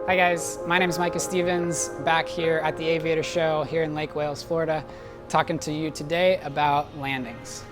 Hi guys, my name is Micah Stevens, back here at the AviatorShow here in Lake Wales, Florida, talking to you today about landings.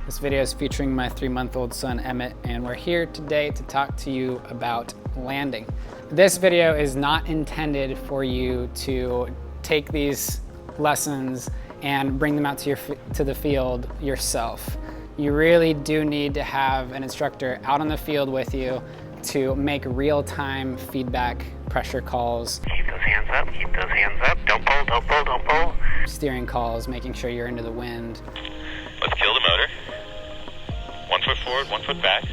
This video is featuring my 3-month-old son Emmett, and we're here today to talk to you about landing. This video is not intended for you to take these lessons and bring them out to the field yourself. You really do need to have an instructor out on the field with you to make real-time feedback pressure calls. Keep those hands up, keep those hands up. Don't pull, don't pull, don't pull. Steering calls, making sure you're into the wind. Let's kill the motor. 1 foot forward, 1 foot back.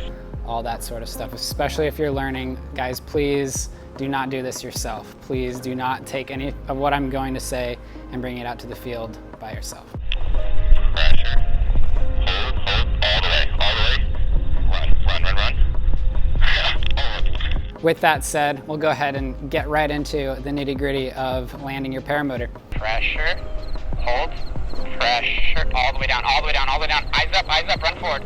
All that sort of stuff, especially if you're learning. Guys, please do not do this yourself. Please do not take any of what I'm going to say and bring it out to the field by yourself. Pressure. Hold, all the way, Run. With that said, we'll go ahead and get right into the nitty-gritty of landing your paramotor. Pressure, hold, pressure, all the way down. Eyes up, run forward,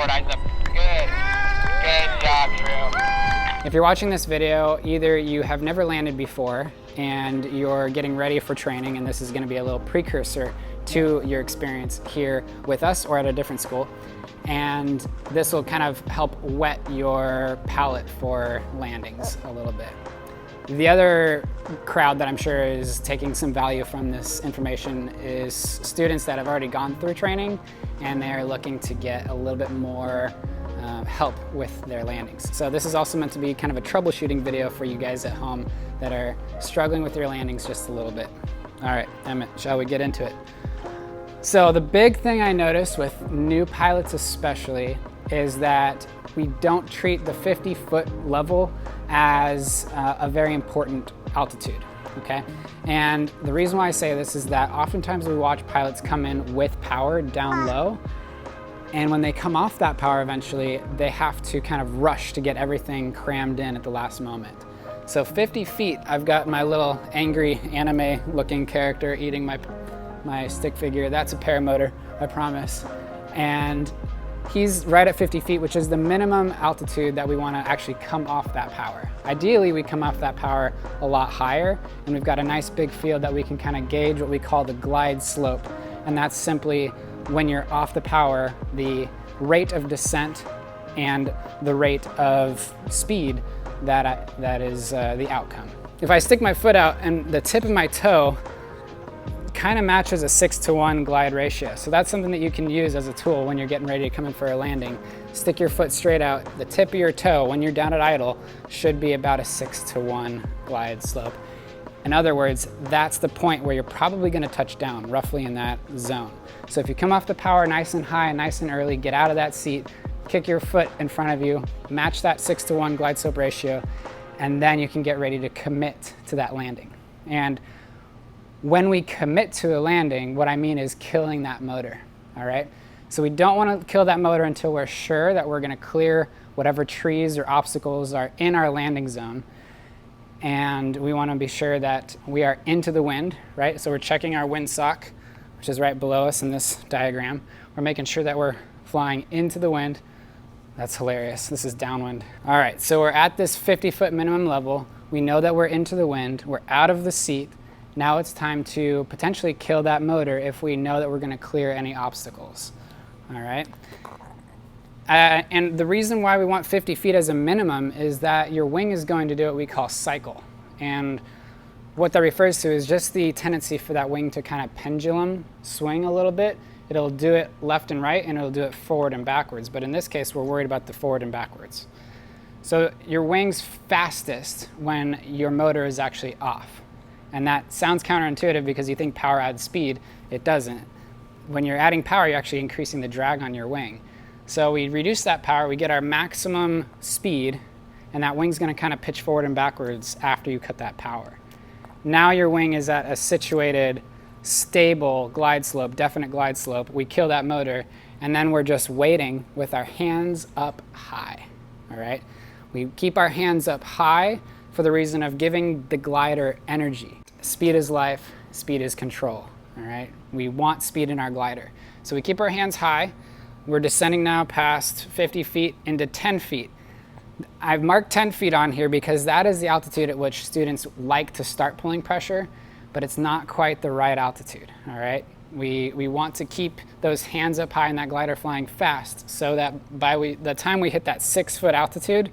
eyes up. Good job, Drew. If you're watching this video, either you have never landed before and you're getting ready for training, and this is gonna be a little precursor to your experience here with us or at a different school. And this will kind of help whet your palate for landings a little bit. The other crowd that I'm sure is taking some value from this information is students that have already gone through training and they're looking to get a little bit more help with their landings. So this is also meant to be kind of a troubleshooting video for you guys at home that are struggling with your landings just a little bit. All right, Emmett, shall we get into it? So the big thing I noticed with new pilots especially is that we don't treat the 50-foot level as a very important altitude, okay? And the reason why I say this is that oftentimes we watch pilots come in with power down low, and when they come off that power eventually, they have to kind of rush to get everything crammed in at the last moment. So 50 feet, I've got my little angry anime-looking character eating my stick figure. That's a paramotor, I promise. And he's right at 50 feet, which is the minimum altitude that we want to actually come off that power. Ideally, we come off that power a lot higher, and we've got a nice big field that we can kind of gauge what we call the glide slope. And that's simply when you're off the power, the rate of descent and the rate of speed that is the outcome. If I stick my foot out and the tip of my toe kind of matches a 6-to-1 glide ratio. So that's something that you can use as a tool when you're getting ready to come in for a landing. Stick your foot straight out. The tip of your toe, when you're down at idle, should be about a 6-to-1 glide slope. In other words, that's the point where you're probably gonna touch down, roughly in that zone. So if you come off the power nice and high, nice and early, get out of that seat, kick your foot in front of you, match that 6-to-1 glide slope ratio, and then you can get ready to commit to that landing. And when we commit to a landing, what I mean is killing that motor, all right? So we don't want to kill that motor until we're sure that we're going to clear whatever trees or obstacles are in our landing zone. And we want to be sure that we are into the wind, right? So we're checking our windsock, which is right below us in this diagram. We're making sure that we're flying into the wind. That's hilarious. This is downwind. All right, so we're at this 50-foot minimum level. We know that we're into the wind. We're out of the seat. Now it's time to potentially kill that motor if we know that we're going to clear any obstacles. All right. And the reason why we want 50 feet as a minimum is that your wing is going to do what we call cycle. And what that refers to is just the tendency for that wing to kind of pendulum swing a little bit. It'll do it left and right, and it'll do it forward and backwards. But in this case, we're worried about the forward and backwards. So your wing's fastest when your motor is actually off. And that sounds counterintuitive because you think power adds speed. It doesn't. When you're adding power, you're actually increasing the drag on your wing. So we reduce that power, we get our maximum speed, and that wing's gonna kind of pitch forward and backwards after you cut that power. Now your wing is at a situated, stable glide slope, definite glide slope. We kill that motor, and then we're just waiting with our hands up high, all right? We keep our hands up high for the reason of giving the glider energy. Speed is life, speed is control, all right? We want speed in our glider. So we keep our hands high. We're descending now past 50 feet into 10 feet. I've marked 10 feet on here because that is the altitude at which students like to start pulling pressure, but it's not quite the right altitude, all right? We want to keep those hands up high and that glider flying fast so that by the time we hit that 6 foot altitude,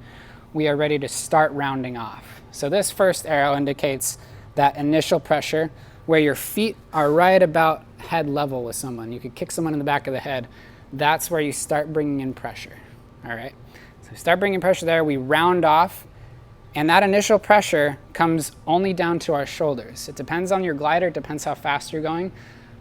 we are ready to start rounding off. So this first arrow indicates that initial pressure where your feet are right about head level with someone. You could kick someone in the back of the head. That's where you start bringing in pressure, all right? So start bringing pressure there, we round off, and that initial pressure comes only down to our shoulders. It depends on your glider, it depends how fast you're going,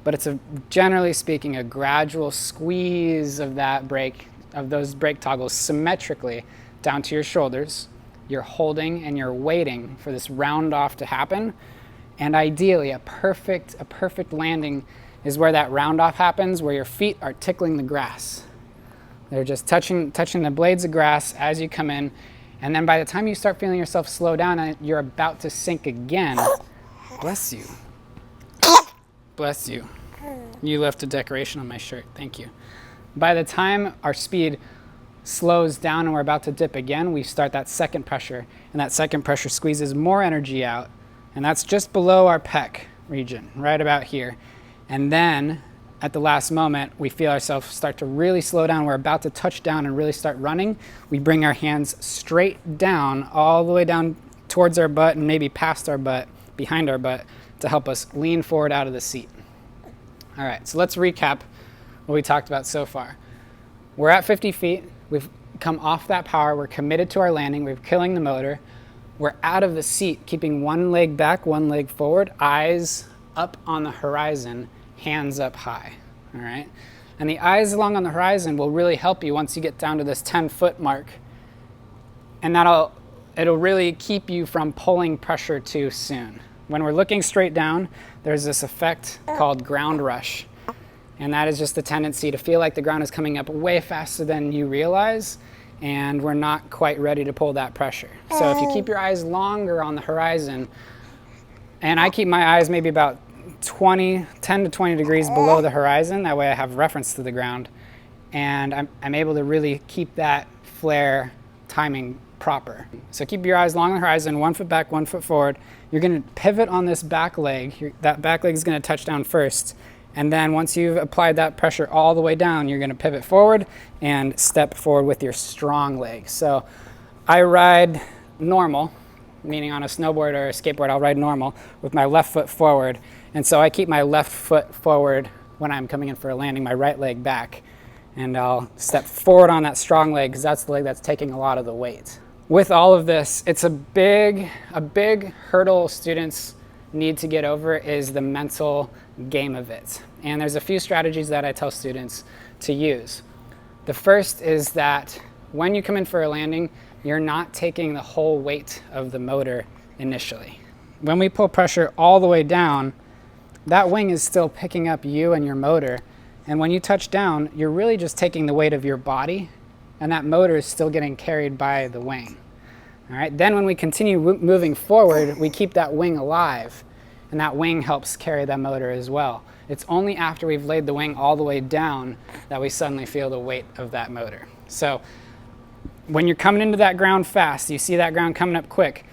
but it's generally speaking a gradual squeeze of that brake, of those brake toggles symmetrically down to your shoulders. You're holding and you're waiting for this round off to happen. And ideally, a perfect landing is where that round off happens, where your feet are tickling the grass. They're just touching the blades of grass as you come in. And then by the time you start feeling yourself slow down and you're about to sink again, bless you. Bless you. You left a decoration on my shirt, thank you. By the time our speed slows down and we're about to dip again, we start that second pressure, and that second pressure squeezes more energy out, and that's just below our pec region, right about here. And then at the last moment, we feel ourselves start to really slow down. We're about to touch down and really start running. We bring our hands straight down, all the way down towards our butt and maybe past our butt, behind our butt, to help us lean forward out of the seat. All right, so let's recap what we talked about so far. We're at 50 feet. We've come off that power. We're committed to our landing. We're killing the motor. We're out of the seat, keeping one leg back, one leg forward, eyes up on the horizon, hands up high, all right? And the eyes along on the horizon will really help you once you get down to this 10-foot mark. And it'll really keep you from pulling pressure too soon. When we're looking straight down, there's this effect called ground rush. And that is just the tendency to feel like the ground is coming up way faster than you realize, and we're not quite ready to pull that pressure. So if you keep your eyes longer on the horizon, and I keep my eyes maybe about 10 to 20 degrees below the horizon, that way I have reference to the ground, and I'm able to really keep that flare timing proper. So keep your eyes along the horizon, 1 foot back, 1 foot forward. You're gonna pivot on this back leg. That back leg is gonna touch down first. And then once you've applied that pressure all the way down, you're gonna pivot forward and step forward with your strong leg. So I ride normal, meaning on a snowboard or a skateboard, I'll ride normal with my left foot forward. And so I keep my left foot forward when I'm coming in for a landing, my right leg back. And I'll step forward on that strong leg because that's the leg that's taking a lot of the weight. With all of this, it's a big hurdle students need to get over is the mental game of it. And there's a few strategies that I tell students to use. The first is that when you come in for a landing, you're not taking the whole weight of the motor initially. When we pull pressure all the way down, that wing is still picking up you and your motor. And when you touch down, you're really just taking the weight of your body, and that motor is still getting carried by the wing. All right, then when we continue moving forward, we keep that wing alive, and that wing helps carry that motor as well. It's only after we've laid the wing all the way down that we suddenly feel the weight of that motor. So when you're coming into that ground fast, you see that ground coming up quick,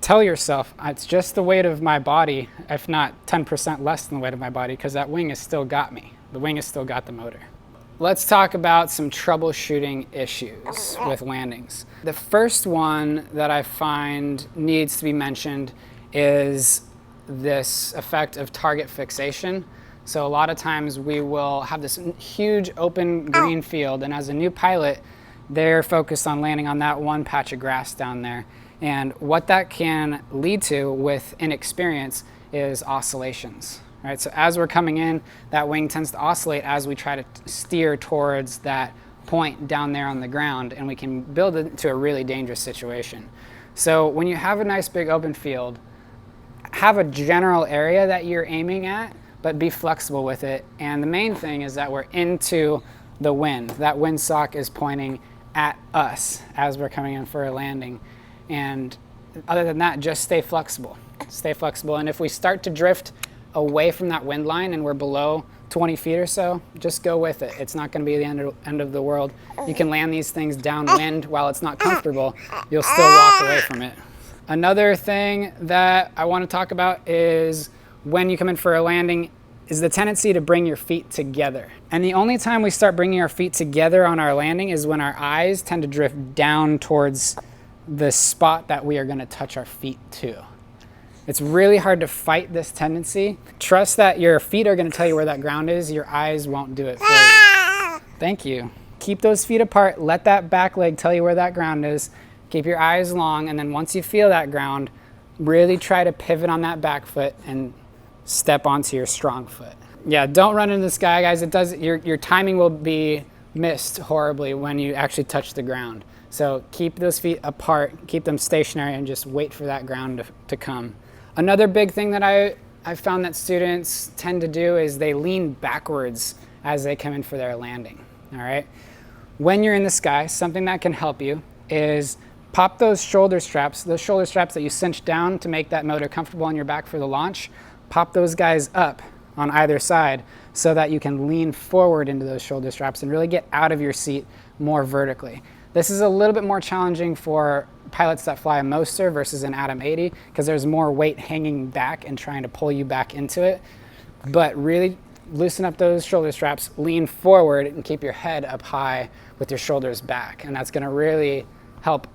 tell yourself, it's just the weight of my body, if not 10% less than the weight of my body, because that wing has still got me. The wing has still got the motor. Let's talk about some troubleshooting issues with landings. The first one that I find needs to be mentioned is this effect of target fixation. So a lot of times we will have this huge open green field, and as a new pilot, they're focused on landing on that one patch of grass down there. And what that can lead to with inexperience is oscillations. Right, so as we're coming in, that wing tends to oscillate as we try to steer towards that point down there on the ground, and we can build it to a really dangerous situation. So when you have a nice big open field, have a general area that you're aiming at, but be flexible with it. And the main thing is that we're into the wind. That windsock is pointing at us as we're coming in for a landing. And other than that, just stay flexible. Stay flexible. And if we start to drift away from that wind line and we're below 20 feet or so, just go with it. It's not going to be the end of the world. You can land these things downwind while it's not comfortable. You'll still walk away from it. Another thing that I want to talk about is when you come in for a landing is the tendency to bring your feet together. And the only time we start bringing our feet together on our landing is when our eyes tend to drift down towards the spot that we are going to touch our feet to. It's really hard to fight this tendency. Trust that your feet are going to tell you where that ground is. Your eyes won't do it for you. Thank you. Keep those feet apart. Let that back leg tell you where that ground is. Keep your eyes long, and then once you feel that ground, really try to pivot on that back foot and step onto your strong foot. Yeah, don't run into the sky, guys. Your timing will be missed horribly when you actually touch the ground. So keep those feet apart, keep them stationary, and just wait for that ground to come. Another big thing that I found that students tend to do is they lean backwards as they come in for their landing, all right? When you're in the sky, something that can help you is pop those shoulder straps that you cinch down to make that motor comfortable on your back for the launch. Pop those guys up on either side so that you can lean forward into those shoulder straps and really get out of your seat more vertically. This is a little bit more challenging for pilots that fly a Moster versus an Atom 80 because there's more weight hanging back and trying to pull you back into it. But really loosen up those shoulder straps, lean forward, and keep your head up high with your shoulders back. And that's going to really help.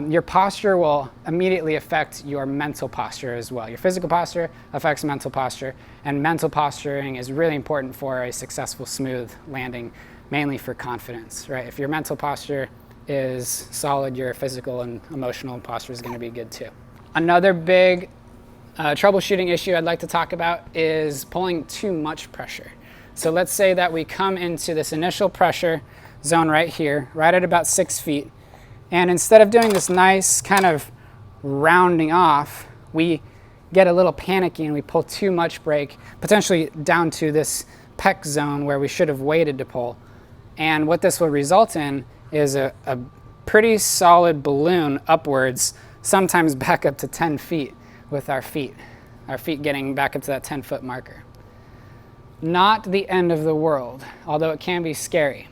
Your posture will immediately affect your mental posture as well. Your physical posture affects mental posture, and mental posturing is really important for a successful, smooth landing, mainly for confidence, right? If your mental posture is solid, your physical and emotional posture is going to be good too. Another big troubleshooting issue I'd like to talk about is pulling too much pressure. So let's say that we come into this initial pressure zone right here, right at about 6 feet. And instead of doing this nice kind of rounding off, we get a little panicky and we pull too much brake, potentially down to this pec zone where we should have waited to pull. And what this will result in is a pretty solid balloon upwards, sometimes back up to 10 feet with our feet getting back up to that 10-foot marker. Not the end of the world, although it can be scary.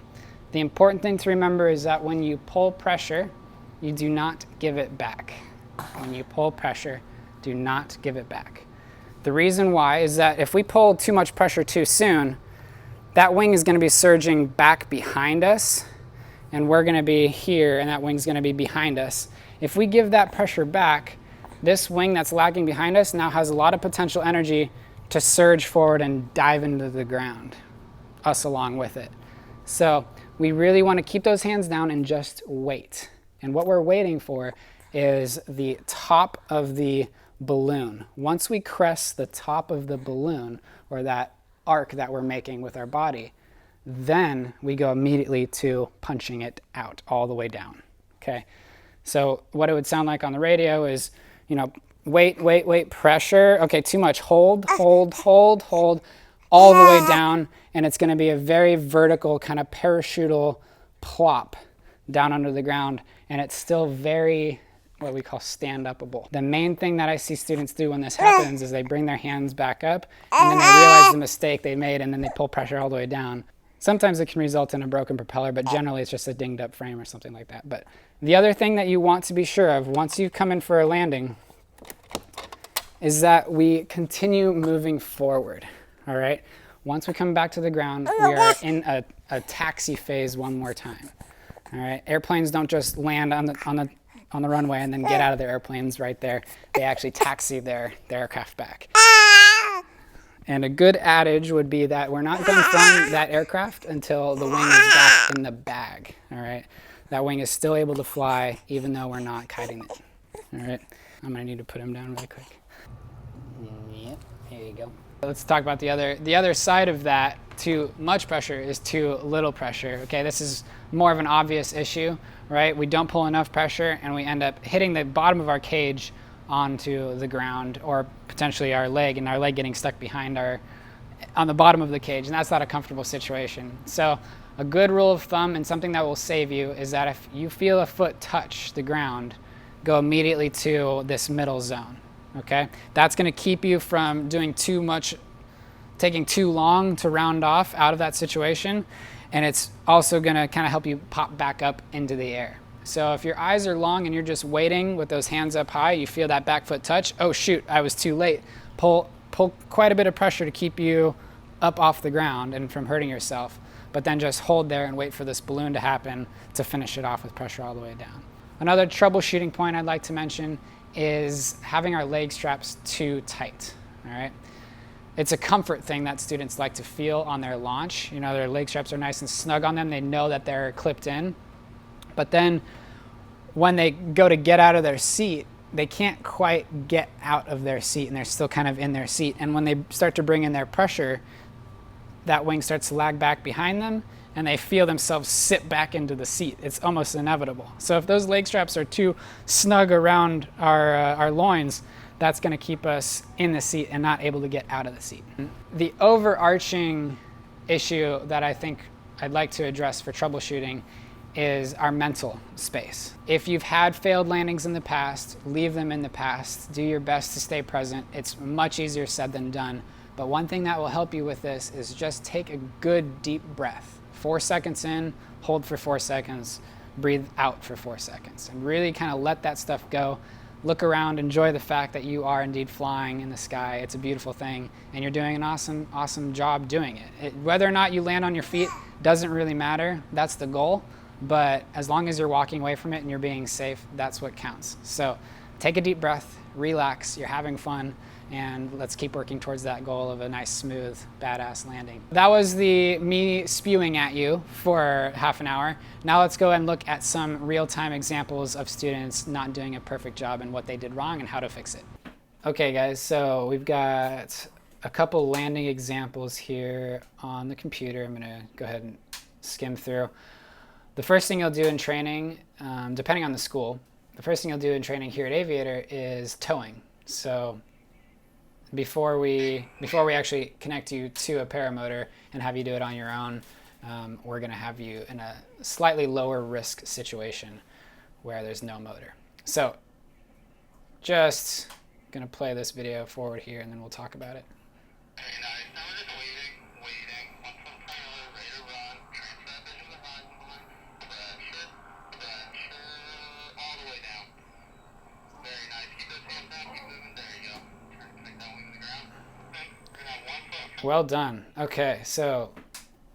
The important thing to remember is that when you pull pressure, you do not give it back. When you pull pressure, do not give it back. The reason why is that if we pull too much pressure too soon, that wing is going to be surging back behind us, and we're going to be here, and that wing's going to be behind us. If we give that pressure back, this wing that's lagging behind us now has a lot of potential energy to surge forward and dive into the ground, us along with it. So we really want to keep those hands down and just wait. And what we're waiting for is the top of the balloon. Once we crest the top of the balloon, or that arc that we're making with our body, then we go immediately to punching it out all the way down, okay? So what it would sound like on the radio is, wait, pressure. Okay, too much, hold, all the way down, and it's going to be a very vertical kind of parachutal plop down under the ground, and it's still very what we call stand-upable. The main thing that I see students do when this happens is they bring their hands back up, and then they realize the mistake they made, and then they pull pressure all the way down. Sometimes it can result in a broken propeller, but generally it's just a dinged up frame or something like that. But the other thing that you want to be sure of once you come in for a landing is that we continue moving forward, all right? Once we come back to the ground, we are in a taxi phase one more time, all right? Airplanes don't just land on the runway and then get out of their airplanes right there. They actually taxi their aircraft back. And a good adage would be that we're not done flying that aircraft until the wing is back in the bag, all right? That wing is still able to fly even though we're not kiting it, all right? I'm gonna need to put him down really quick. Yep, here you go. Let's talk about the other side of that. Too much pressure is too little pressure, okay? This is more of an obvious issue, right? We don't pull enough pressure and we end up hitting the bottom of our cage onto the ground, or potentially our leg, and our leg getting stuck behind on the bottom of the cage, and that's not a comfortable situation. So a good rule of thumb and something that will save you is that if you feel a foot touch the ground, go immediately to this middle zone, okay? That's gonna keep you from doing too much taking too long to round off out of that situation, and it's also going to kind of help you pop back up into the air. So if your eyes are long and you're just waiting with those hands up high, you feel that back foot touch, oh shoot, I was too late. Pull quite a bit of pressure to keep you up off the ground and from hurting yourself, but then just hold there and wait for this balloon to happen to finish it off with pressure all the way down. Another troubleshooting point I'd like to mention is having our leg straps too tight, all right? It's a comfort thing that students like to feel on their launch. You know, their leg straps are nice and snug on them. They know that they're clipped in. But then when they go to get out of their seat, they can't quite get out of their seat, and they're still kind of in their seat. And when they start to bring in their pressure, that wing starts to lag back behind them, and they feel themselves sit back into the seat. It's almost inevitable. So if those leg straps are too snug around our loins, that's going to keep us in the seat and not able to get out of the seat. The overarching issue that I think I'd like to address for troubleshooting is our mental space. If you've had failed landings in the past, leave them in the past. Do your best to stay present. It's much easier said than done. But one thing that will help you with this is just take a good deep breath. 4 seconds in, hold for 4 seconds, breathe out for 4 seconds, and really kind of let that stuff go. Look around, enjoy the fact that you are indeed flying in the sky. It's a beautiful thing, and you're doing an awesome job doing it. Whether or not you land on your feet doesn't really matter. That's the goal. But as long as you're walking away from it and you're being safe, that's what counts. So take a deep breath, relax, you're having fun, and let's keep working towards that goal of a nice, smooth, badass landing. That was me spewing at you for half an hour. Now let's go and look at some real-time examples of students not doing a perfect job and what they did wrong and how to fix it. Okay guys, so we've got a couple landing examples here on the computer. I'm gonna go ahead and skim through. The first thing you'll do in training, depending on the school, the first thing you'll do in training here at Aviator is towing. So before we actually connect you to a paramotor and have you do it on your own, we're going to have you in a slightly lower risk situation where there's no motor. So just going to play this video forward here and then we'll talk about it. Well done. Okay, so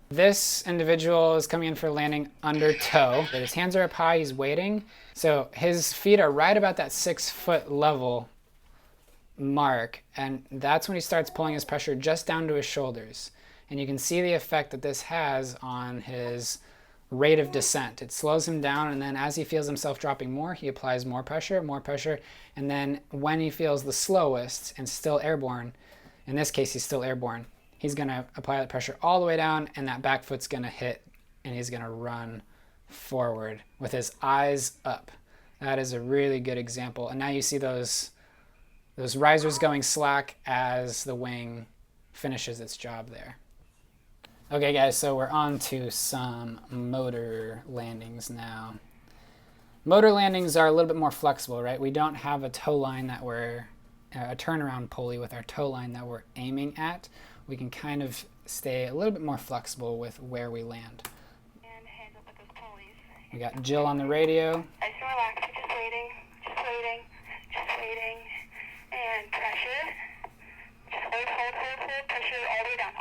this individual is coming in for landing under tow. His hands are up high, he's waiting. So his feet are right about that 6 foot level mark, and that's when he starts pulling his pressure just down to his shoulders. And you can see the effect that this has on his rate of descent. It slows him down, and then as he feels himself dropping more, he applies more pressure, and then when he feels the slowest and still airborne, in this case he's still airborne, he's going to apply that pressure all the way down, and that back foot's going to hit, and he's going to run forward with his eyes up. That is a really good example. And now you see those risers going slack as the wing finishes its job there. Okay guys, so we're on to some motor landings now. Motor landings are a little bit more flexible, right? We don't have a tow line that we're, a turnaround pulley with our tow line that we're aiming at. We can kind of stay a little bit more flexible with where we land. And hands up with those pulleys. We got Jill on the radio. Nice and relaxed, just waiting, and pressure. Just hold, pressure all the way down,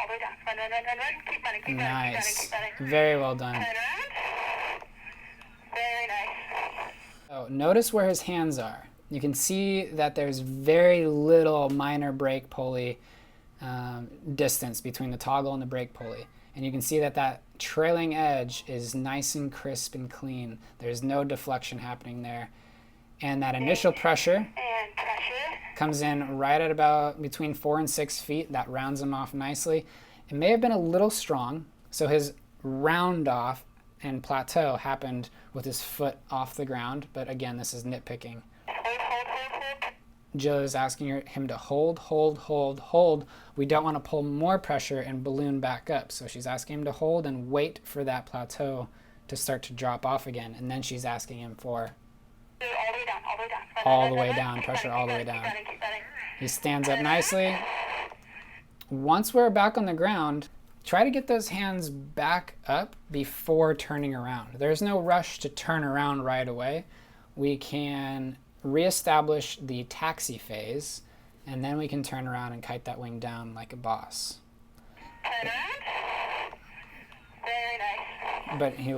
run, keep running, Nice. Very well done. Turn around. Very nice. Oh, notice where his hands are. You can see that there's very little minor brake pulley distance between the toggle and the brake pulley. And you can see that that trailing edge is nice and crisp and clean. There's no deflection happening there. And that initial pressure comes in right at about between 4 and 6 feet. That rounds him off nicely. It may have been a little strong, so his round off and plateau happened with his foot off the ground, but again, this is nitpicking. Jill is asking him to hold. We don't want to pull more pressure and balloon back up, so she's asking him to hold and wait for that plateau to start to drop off again, and then she's asking him for all the way down, pressure all the way down. He stands up nicely, once we're back on the ground, try to get those hands back up before turning around. There's no rush to turn around right away. We can reestablish the taxi phase, and then we can turn around and kite that wing down like a boss. Turn around. Very nice. But he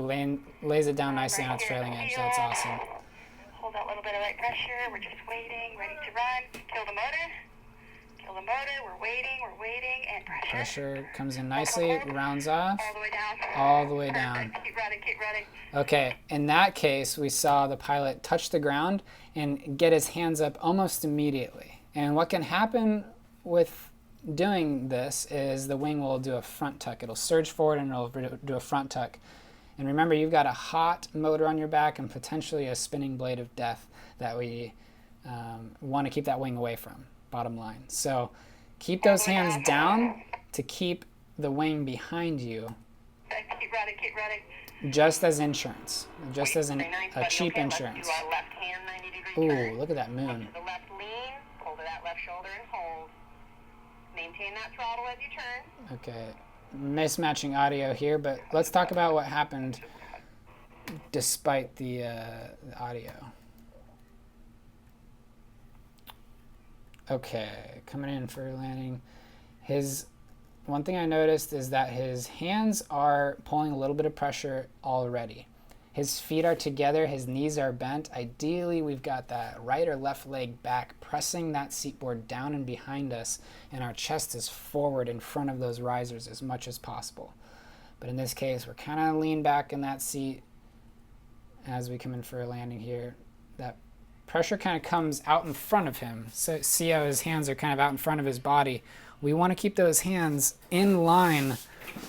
lays it down nicely on its trailing edge, so that's awesome. Hold that little bit of light pressure. We're just waiting, ready to run. Kill the motor. Kill the motor. We're waiting, and pressure. Pressure comes in nicely, rounds off. All the way down. All the way down. Perfect. Keep running. Okay, in that case, we saw the pilot touch the ground and get his hands up almost immediately. And what can happen with doing this is the wing will do a front tuck. It'll surge forward and it'll do a front tuck. And remember, you've got a hot motor on your back and potentially a spinning blade of death that we want to keep that wing away from, bottom line. So keep those hands down to keep the wing behind you. Keep running. Just as insurance, just as a cheap insurance. To our left hand, 90-degree turn. Ooh, look at that moon. To the left lean, pull to that left shoulder and hold. Maintain that throttle as you turn. Okay, mismatching audio here, but let's talk about what happened despite the audio. Okay, coming in for landing. One thing I noticed is that his hands are pulling a little bit of pressure already. His feet are together, his knees are bent. Ideally, we've got that right or left leg back, pressing that seat board down and behind us, and our chest is forward in front of those risers as much as possible. But in this case, we're kind of leaned back in that seat as we come in for a landing here. That pressure kind of comes out in front of him. So see how his hands are kind of out in front of his body. We want to keep those hands in line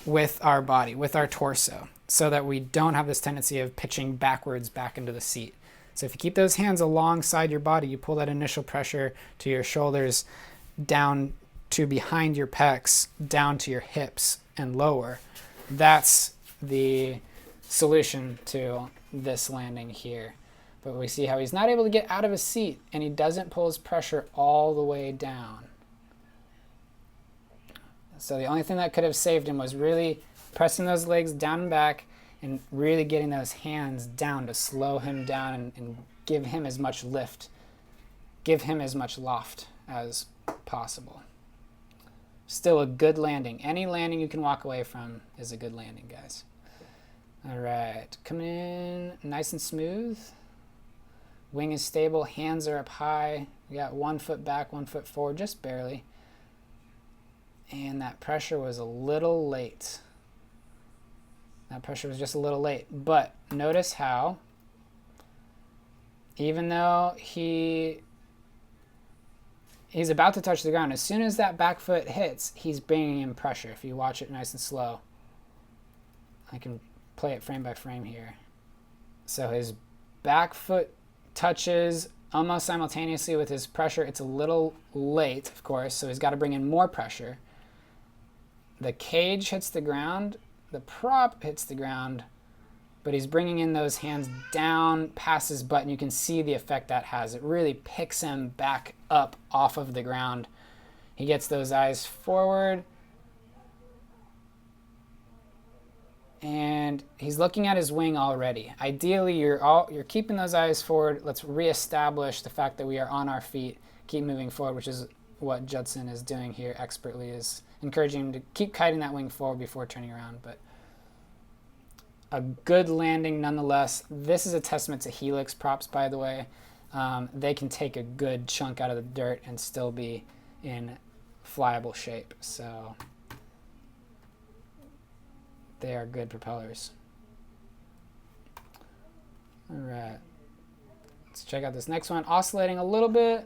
with our body, with our torso, so that we don't have this tendency of pitching backwards back into the seat. So if you keep those hands alongside your body, you pull that initial pressure to your shoulders, down to behind your pecs, down to your hips and lower. That's the solution to this landing here. But we see how he's not able to get out of his seat, and he doesn't pull his pressure all the way down. So the only thing that could have saved him was really pressing those legs down and back and really getting those hands down to slow him down and give him as much lift, give him as much loft as possible. Still a good landing. Any landing you can walk away from is a good landing, guys. All right, coming in nice and smooth. Wing is stable, hands are up high. We got 1 foot back, 1 foot forward, just barely. And that pressure was a little late. That pressure was just a little late. But notice how, even though he's about to touch the ground, as soon as that back foot hits, he's bringing in pressure. If you watch it nice and slow, I can play it frame by frame here. So his back foot touches almost simultaneously with his pressure. It's a little late, of course, so he's got to bring in more pressure. The cage hits the ground, the prop hits the ground, but he's bringing in those hands down past his butt, and you can see the effect that has. It really picks him back up off of the ground. He gets those eyes forward, and he's looking at his wing already. Ideally, you're keeping those eyes forward. Let's reestablish the fact that we are on our feet, keep moving forward, which is what Judson is doing here expertly, is encouraging him to keep kiting that wing forward before turning around. But a good landing nonetheless. This is a testament to Helix props, by the way. They can take a good chunk out of the dirt and still be in flyable shape. So they are good propellers. All right, let's check out this next one. Oscillating a little bit.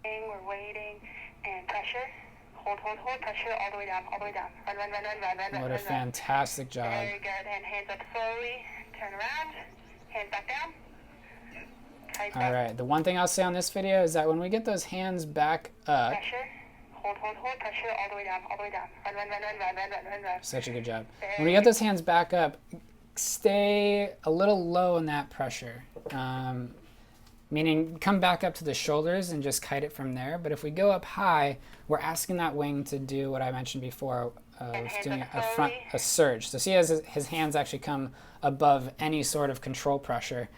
We're waiting, and pressure. Hold, pressure all the way down. Run. What a fantastic job. Very good, and hands up slowly. Turn around, hands back down. All right, the one thing I'll say on this video is that when we get those hands back up, pressure. Hold, pressure all the way down. Run. Such a good job. When we get those hands back up, stay a little low in that pressure. meaning come back up to the shoulders and just kite it from there. But if we go up high, we're asking that wing to do what I mentioned before of doing a surge. So see, as his hands actually come above any sort of control pressure,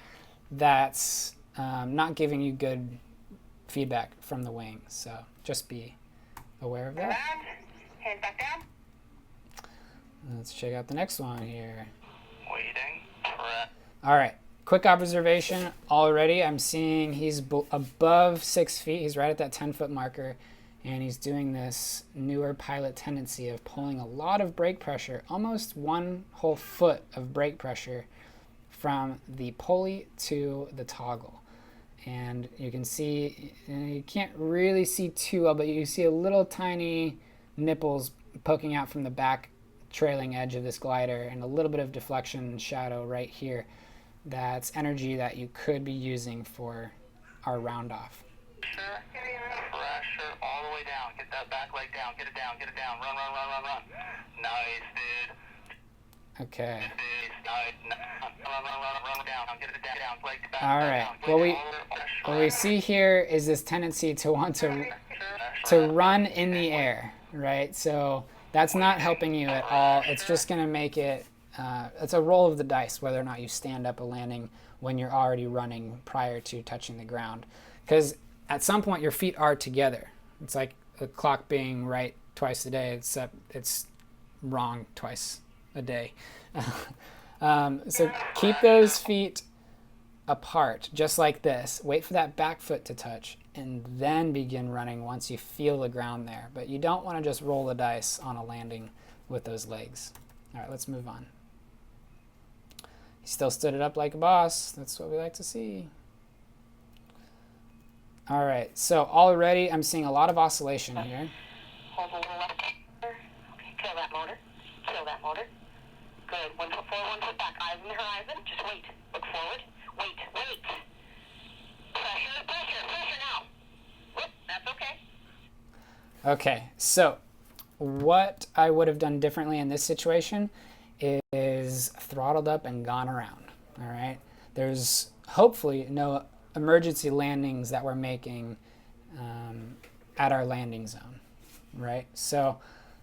that's not giving you good feedback from the wing. So just be aware of that. Hands back down. Let's check out the next one here. Waiting. All right, quick observation. Already I'm seeing he's above 6 feet. He's right at that 10-foot marker, and he's doing this newer pilot tendency of pulling a lot of brake pressure, almost 1 whole foot of brake pressure from the pulley to the toggle. And you can see, you can't really see too well, but you see a little tiny nipples poking out from the back trailing edge of this glider, and a little bit of deflection and shadow right here. That's energy that you could be using for our round off. Pressure all the way down. Get that back leg down. Get it down. Get it down. Run, run, run, run, run. Nice, dude. Okay. Nice. Run, run, run, run down. Get it down. Leg back. All right. What we see here is this tendency to want to run in the air, right? So that's not helping you at all. It's just going to make it, it's a roll of the dice whether or not you stand up a landing when you're already running prior to touching the ground. Because at some point your feet are together. It's like the clock being right twice a day, except it's wrong twice a day. So keep those feet apart, just like this. Wait for that back foot to touch, and then begin running once you feel the ground there. But you don't want to just roll the dice on a landing with those legs. All right, let's move on. He still stood it up like a boss. That's what we like to see. All right, so already I'm seeing a lot of oscillation here. Hold a little left. Okay, kill that motor. Kill that motor. Good. 1 foot forward, 1 foot back. Eyes on the horizon. Just wait. Look forward. Wait. Pressure now. Whoop, that's okay. Okay, so what I would have done differently in this situation is throttled up and gone around. All right, there's hopefully no emergency landings that we're making at our landing zone, right? So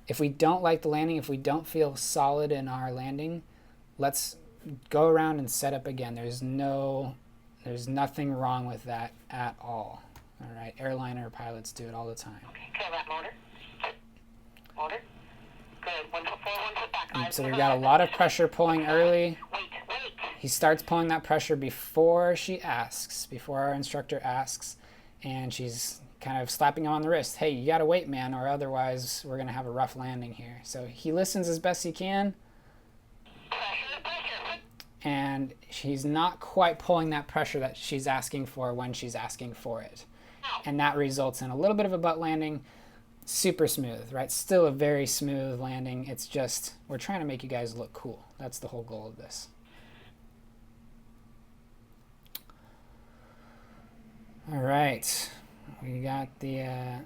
if we don't like the landing, if we don't feel solid in our landing, let's go around and set up again. There's nothing wrong with that at all. All right, airliner pilots do it all the time. Okay, kill that motor. Motor. Good. 1 foot forward, 1 foot back. So we've got a lot of pressure pulling early. Wait. He starts pulling that pressure before our instructor asks, and she's kind of slapping him on the wrist. Hey, you gotta wait, man, or otherwise we're gonna have a rough landing here. So he listens as best he can, and she's not quite pulling that pressure that she's asking for when she's asking for it. And that results in a little bit of a butt landing. Super smooth, right? Still a very smooth landing. It's just, we're trying to make you guys look cool. That's the whole goal of this. All right, we got the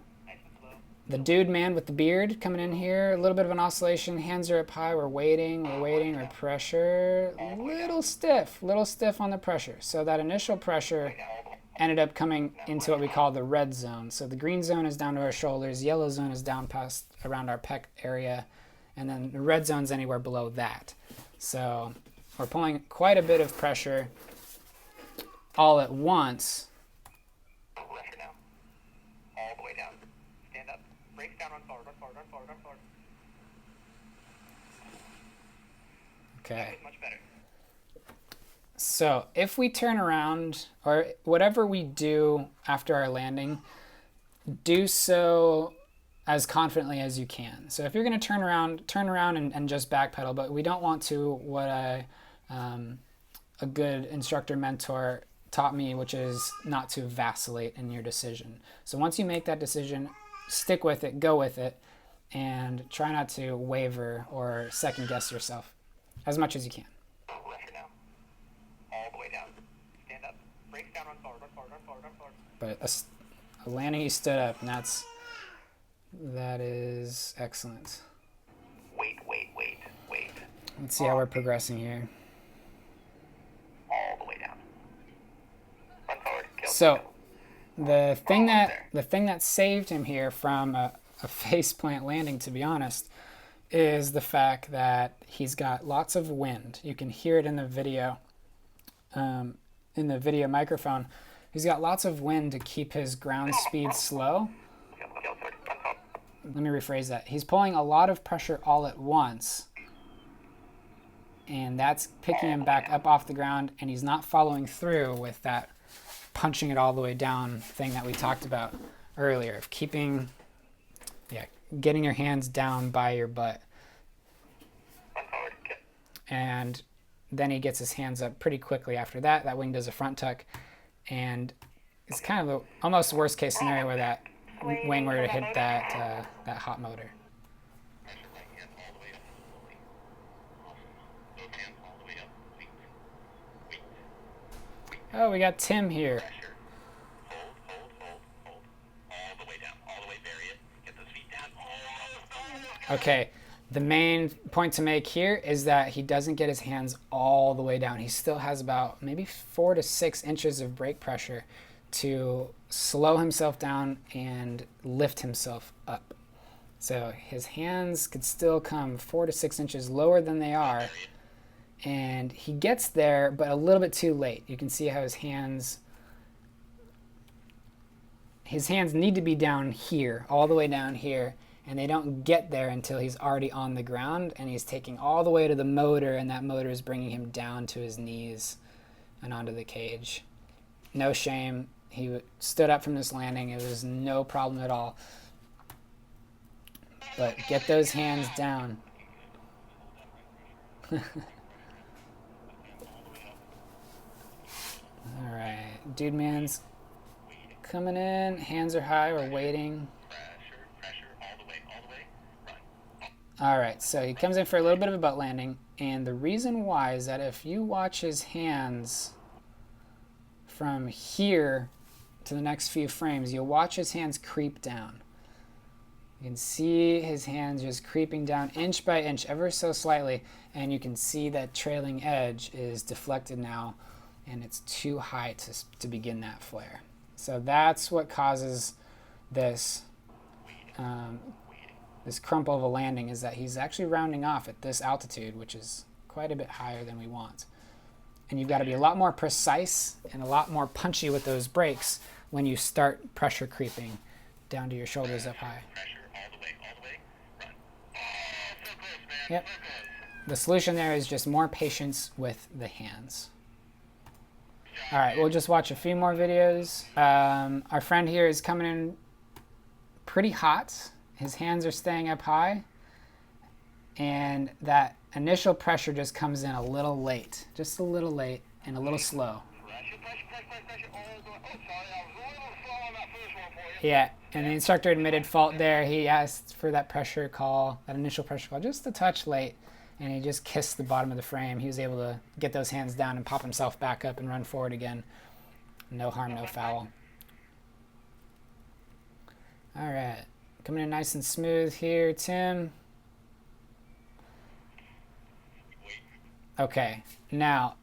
dude man with the beard coming in here. A little bit of an oscillation. Hands are up high. We're waiting. Our pressure, a little stiff on the pressure. So that initial pressure ended up coming into what we call the red zone. So the green zone is down to our shoulders. Yellow zone is down past around our pec area, and then the red zone's anywhere below that. So we're pulling quite a bit of pressure all at once. Pressure now. All the way down. Stand up. Brakes down. Run forward. Okay. Much better. So if we turn around, or whatever we do after our landing, do so as confidently as you can. So if you're going to turn around and just backpedal, but we don't want to what a good instructor mentor taught me, which is not to vacillate in your decision. So once you make that decision, stick with it, go with it, and try not to waver or second guess yourself as much as you can. Pressure now. All the way down. Stand up. Brakes down. Run forward. But a landing, he stood up, and that is excellent. Wait. Let's see how we're progressing here. All the way down. Run forward. Kill. So the thing that saved him here from a faceplant landing, to be honest, is the fact that he's got lots of wind. You can hear it in the video microphone. He's got lots of wind to keep his ground speed slow. Let me rephrase that. He's pulling a lot of pressure all at once, and that's picking him back up off the ground, and he's not following through with that punching it all the way down thing that we talked about earlier, of getting your hands down by your butt. And then he gets his hands up pretty quickly after that. That wing does a front tuck, and it's kind of almost worst case scenario where that wing were to hit that hot motor. Oh, we got Tim here. Okay, the main point to make here is that he doesn't get his hands all the way down. He still has about maybe 4 to 6 inches of brake pressure to slow himself down and lift himself up. So his hands could still come 4 to 6 inches lower than they are, and he gets there, but a little bit too late. You can see how his hands need to be down here, all the way down here, and they don't get there until he's already on the ground, and he's taking all the way to the motor, and that motor is bringing him down to his knees and onto the cage. No shame. He stood up from this landing. It was no problem at all. But get those hands down. All right, dude man's coming in. Hands are high. We're waiting. All right, so he comes in for a little bit of a butt landing, and the reason why is that if you watch his hands from here to the next few frames, you'll watch his hands creep down. You can see his hands just creeping down inch by inch, ever so slightly, and you can see that trailing edge is deflected now, and it's too high to begin that flare. So that's what causes this this crumple of a landing, is that he's actually rounding off at this altitude, which is quite a bit higher than we want. And you've got to be a lot more precise and a lot more punchy with those brakes when you start pressure creeping down to your shoulders up high. Yep. The solution there is just more patience with the hands. All right, we'll just watch a few more videos. Our friend here is coming in pretty hot. His hands are staying up high, and that initial pressure just comes in a little late, just a little late and a little slow. Yeah, and the instructor admitted fault there. He asked for that pressure call, that initial pressure call, just a touch late, and he just kissed the bottom of the frame. He was able to get those hands down and pop himself back up and run forward again. No harm, no foul. All right. Coming in nice and smooth here, Tim. Okay, now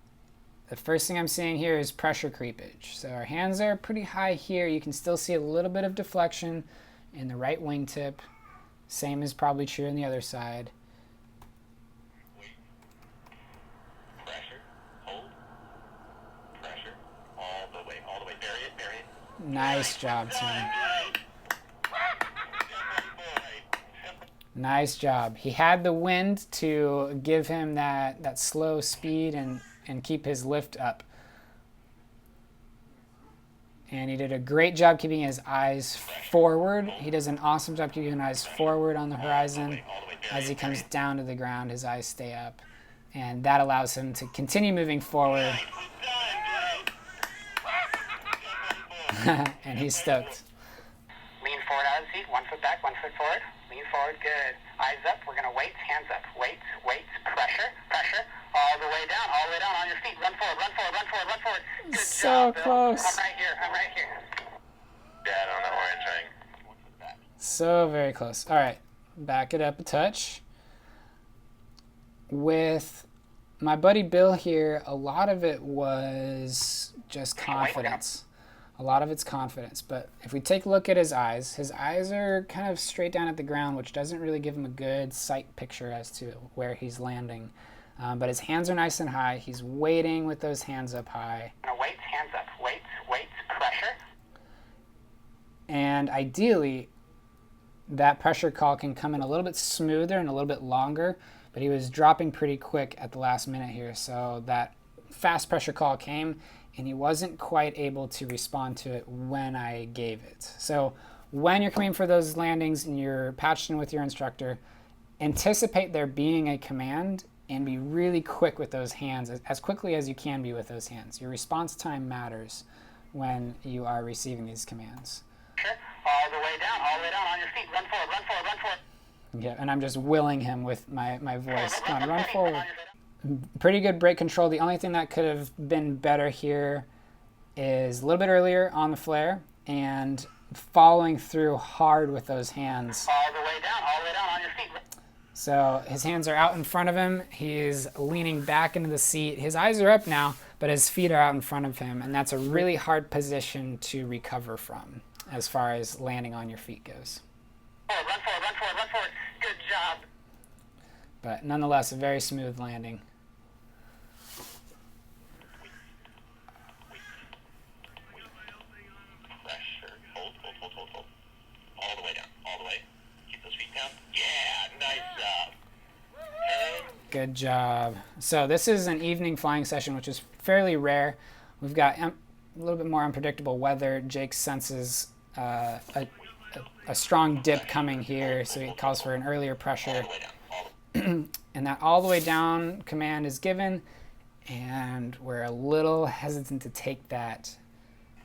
the first thing I'm seeing here is pressure creepage. So our hands are pretty high here. You can still see a little bit of deflection in the right wingtip. Same is probably true on the other side. Pressure, hold, pressure, all the way, bury it. Nice job, Tim. Nice job. He had the wind to give him that slow speed and keep his lift up. And he did a great job keeping his eyes forward. He does an awesome job keeping his eyes forward on the horizon. As he comes down to the ground, his eyes stay up. And that allows him to continue moving forward. And he's stoked. Lean forward out of the seat, 1 foot back, 1 foot forward. Lean forward, good. Eyes up, we're gonna wait, hands up. Wait, pressure, all the way down, on your feet. Run forward. Good So job, Bill. close. I'm right here. Dad on the orange ring. So very close. All right, back it up a touch. With my buddy Bill here, a lot of it was just confidence. A lot of it's confidence. But if we take a look at his eyes are kind of straight down at the ground, which doesn't really give him a good sight picture as to where he's landing. But his hands are nice and high. He's waiting with those hands up high. Weights, hands up. Weights, pressure. And ideally, that pressure call can come in a little bit smoother and a little bit longer, but he was dropping pretty quick at the last minute here. So that fast pressure call came, and he wasn't quite able to respond to it when I gave it. So when you're coming for those landings and you're patched in with your instructor, anticipate there being a command and be really quick with those hands, as quickly as you can be with those hands. Your response time matters when you are receiving these commands. All the way down on your feet. Run forward, run forward, run forward. Yeah, and I'm just willing him with my voice. Come on, run forward. Pretty good brake control. The only thing that could have been better here is a little bit earlier on the flare and following through hard with those hands. All the way down on your feet. So his hands are out in front of him. He's leaning back into the seat. His eyes are up now, but his feet are out in front of him, and that's a really hard position to recover from as far as landing on your feet goes. Run forward, run forward, run forward. Good job. But nonetheless, a very smooth landing. Pressure. Hold. All the way down. All the way. Keep those feet down. Yeah, nice job. Good job. So this is an evening flying session, which is fairly rare. We've got a little bit more unpredictable weather. Jake senses a strong dip coming here, so he calls for an earlier pressure. And that all the way down command is given, and we're a little hesitant to take that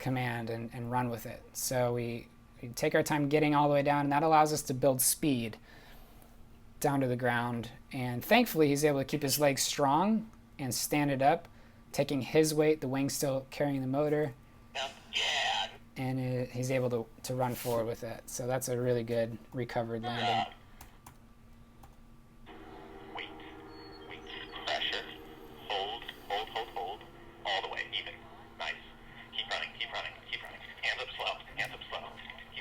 command and run with it. So we take our time getting all the way down, and that allows us to build speed down to the ground. And thankfully, he's able to keep his legs strong and stand it up, taking his weight, the wing still carrying the motor. And he's able to run forward with it. So that's a really good recovered landing. Wait. Pressure. Hold. All the way. Even. Nice. Keep running. Hands up slow.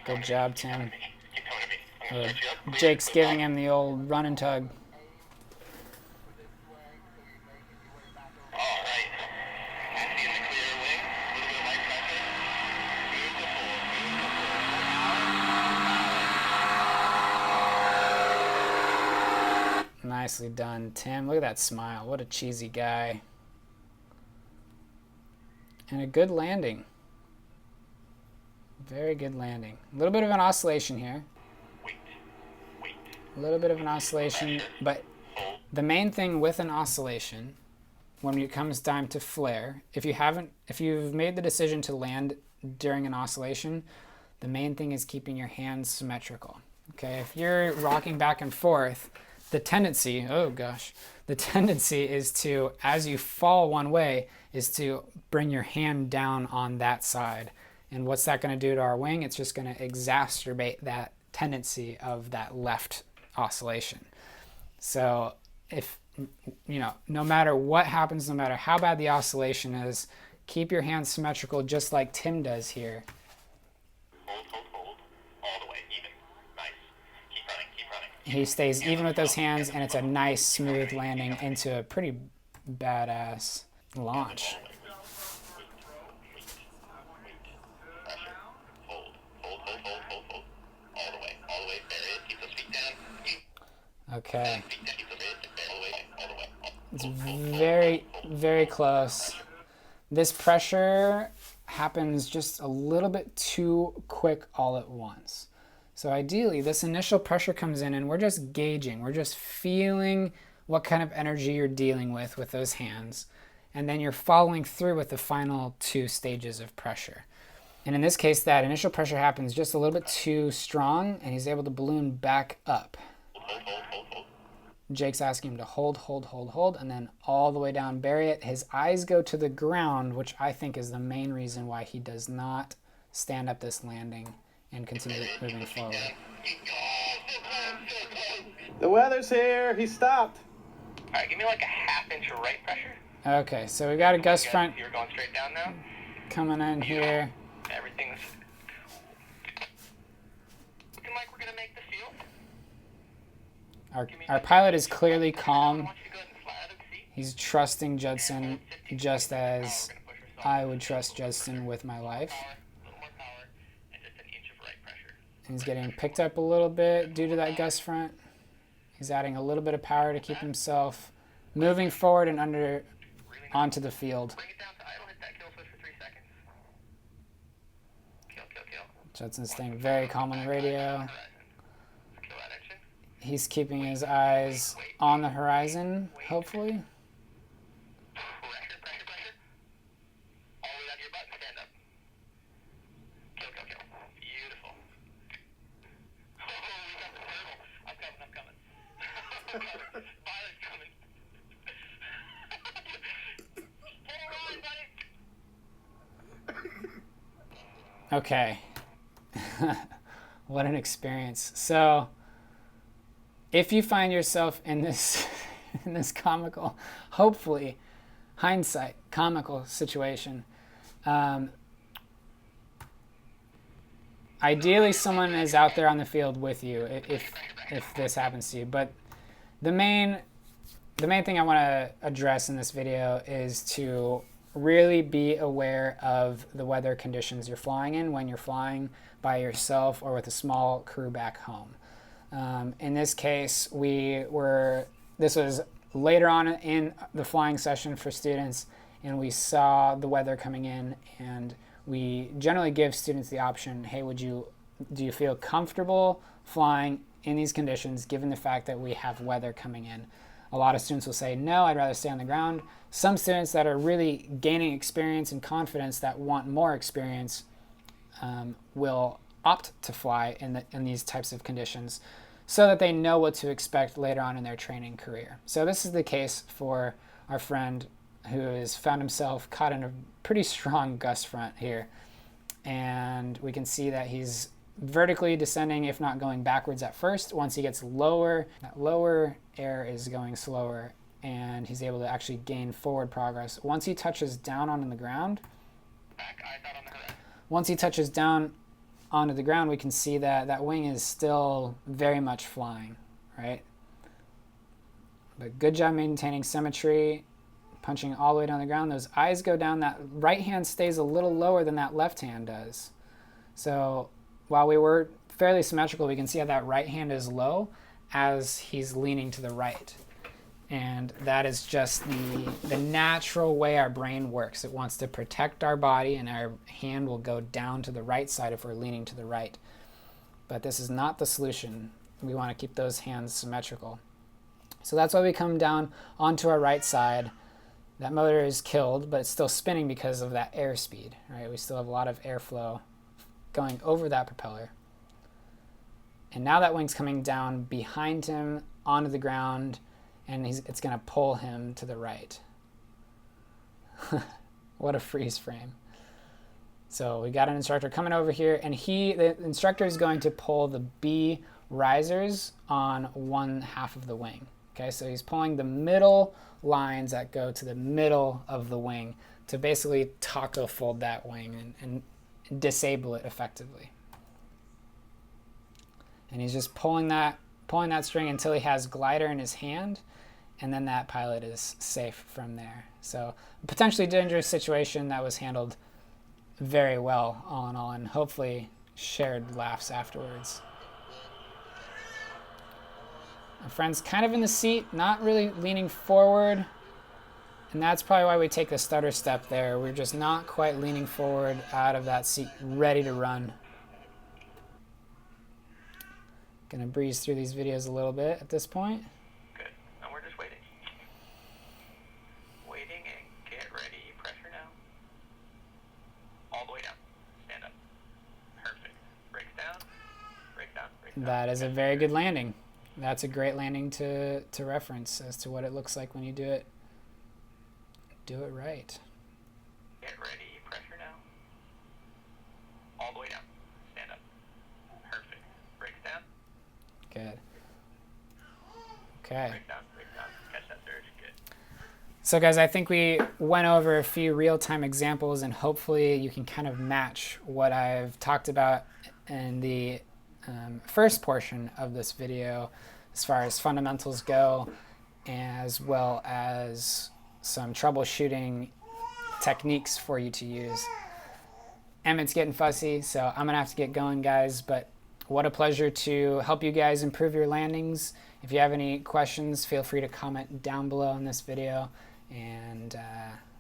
Good job, Tim. Keep coming to me. Jake's giving him the old run and tug. All right. See in the clear wing. A little bit of light pressure. Beautiful. Nicely done, Tim. Look at that smile. What a cheesy guy. And a good landing. Very good landing. A little bit of an oscillation here. Wait. A little bit of an oscillation, but the main thing with an oscillation, when it comes time to flare, if you've made the decision to land during an oscillation, the main thing is keeping your hands symmetrical. Okay, if you're rocking back and forth, the tendency is to, as you fall one way, is to bring your hand down on that side. And what's that going to do to our wing? It's just going to exacerbate that tendency of that left oscillation. So if, no matter what happens, no matter how bad the oscillation is, keep your hands symmetrical just like Tim does here. Hold. All the way. Even. Nice. Keep running. He stays even with those hands, and it's a nice smooth landing into a pretty badass launch. Okay. It's very, very close. This pressure happens just a little bit too quick all at once. So ideally, this initial pressure comes in and we're just gauging. We're just feeling what kind of energy you're dealing with those hands. And then you're following through with the final two stages of pressure. And in this case, that initial pressure happens just a little bit too strong, and he's able to balloon back up. Jake's asking him to hold, and then all the way down, bury it. His eyes go to the ground, which I think is the main reason why he does not stand up this landing and continue moving forward. The weather's here. He stopped. All right, give me like a half-inch of right pressure. Okay, so we got a gust front You're going straight down now? coming in here. And Everything's looking like we're gonna make the field. Our pilot is clearly I calm. want you to go ahead and fly out of the seat. He's trusting Judson just as I would trust Judson with my life. A little more power, and just an inch of right pressure. He's getting picked up a little bit due to that gust front. He's adding a little bit of power to keep himself moving forward and onto the field. Bring it down to idle, hit that kill switch for 3 seconds. Kill, kill, kill. Judson's staying very calm on the radio. Kill that engine. He's keeping his eyes on the horizon, hopefully. Pressure, pressure, pressure. All the way down to your button, stand up. Kill, kill, kill. Beautiful. Oh, we got the turtle. I'm coming. Pilot's coming. Hold on, buddy. Okay. What an experience. So, if you find yourself in this in this comical, hopefully, hindsight, comical situation, ideally someone is out there on the field with you if this happens to you. But the main thing I want to address in this video is to really be aware of the weather conditions you're flying in when you're flying by yourself or with a small crew back home. In this case, this was later on in the flying session for students, and we saw the weather coming in, and we generally give students the option, hey, do you feel comfortable flying in these conditions given the fact that we have weather coming in? A lot of students will say, no, I'd rather stay on the ground. Some students that are really gaining experience and confidence that want more experience will opt to fly in these types of conditions so that they know what to expect later on in their training career. So this is the case for our friend who has found himself caught in a pretty strong gust front here. And we can see that he's vertically descending, if not going backwards at first. Once he gets lower, that lower air is going slower, and he's able to actually gain forward progress. Once he touches down onto the ground, we can see that that wing is still very much flying, right? But good job maintaining symmetry, punching all the way down the ground. Those eyes go down. That right hand stays a little lower than that left hand does. So while we were fairly symmetrical, we can see how that right hand is low as he's leaning to the right. And that is just the natural way our brain works. It wants to protect our body, and our hand will go down to the right side if we're leaning to the right. But this is not the solution. We want to keep those hands symmetrical. So that's why we come down onto our right side. That motor is killed, but it's still spinning because of that airspeed, right? We still have a lot of airflow going over that propeller. And now that wing's coming down behind him onto the ground, and it's going to pull him to the right. What a freeze frame. So we got an instructor coming over here, and the instructor is going to pull the B risers on one half of the wing. Okay, so he's pulling the middle lines that go to the middle of the wing to basically taco fold that wing and disable it effectively. And he's just pulling that string until he has glider in his hand, and then that pilot is safe from there. So a potentially dangerous situation that was handled very well all in all, and hopefully shared laughs afterwards. My friend's kind of in the seat, not really leaning forward, and that's probably why we take the stutter step there. We're just not quite leaning forward out of that seat, ready to run. Gonna breeze through these videos a little bit at this point. Good. Now we're just waiting. Waiting and get ready. Pressure now. All the way down. Stand up. Perfect. Brakes down. Brakes down. Brakes down. That is a very good landing. That's a great landing to reference as to what it looks like when you do it right. Get ready. Pressure now. All the way down. Stand up. Perfect. Brakes down. Good. Okay. Brakes down. Brakes down. Catch that surge. Good. So guys, I think we went over a few real-time examples, and hopefully you can kind of match what I've talked about in the first portion of this video as far as fundamentals go, as well as some troubleshooting techniques for you to use. Emmett's getting fussy, so I'm gonna have to get going, guys, but what a pleasure to help you guys improve your landings. If you have any questions, feel free to comment down below in this video. And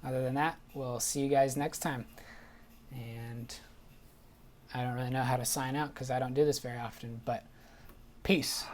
other than that, we'll see you guys next time. And I don't really know how to sign out because I don't do this very often, but peace.